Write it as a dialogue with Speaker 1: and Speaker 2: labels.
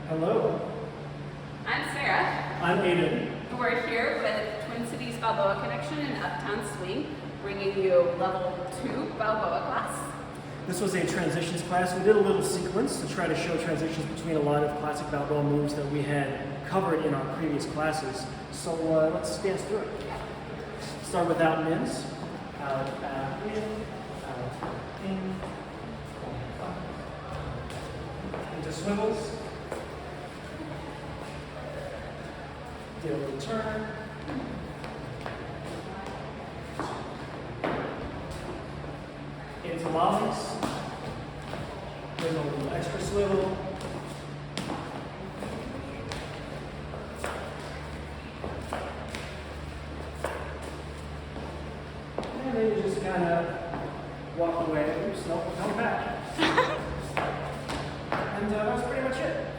Speaker 1: Hello.
Speaker 2: I'm Sarah.
Speaker 1: I'm Aiden.
Speaker 2: We're here with Twin Cities Balboa Connection and Uptown Swing, bringing you level 2 Balboa class.
Speaker 1: This was a transitions class. We did a little sequence to try to show transitions between a lot of classic Balboa moves that we had covered in our previous classes. So let's dance through it. Start with out and ins. Out, in, out, in. Into swivels. Get a little turn. Into lollies. Bring a little extra swivel. And then you just kind of walk away. Oops, nope, come back. And that was pretty much it.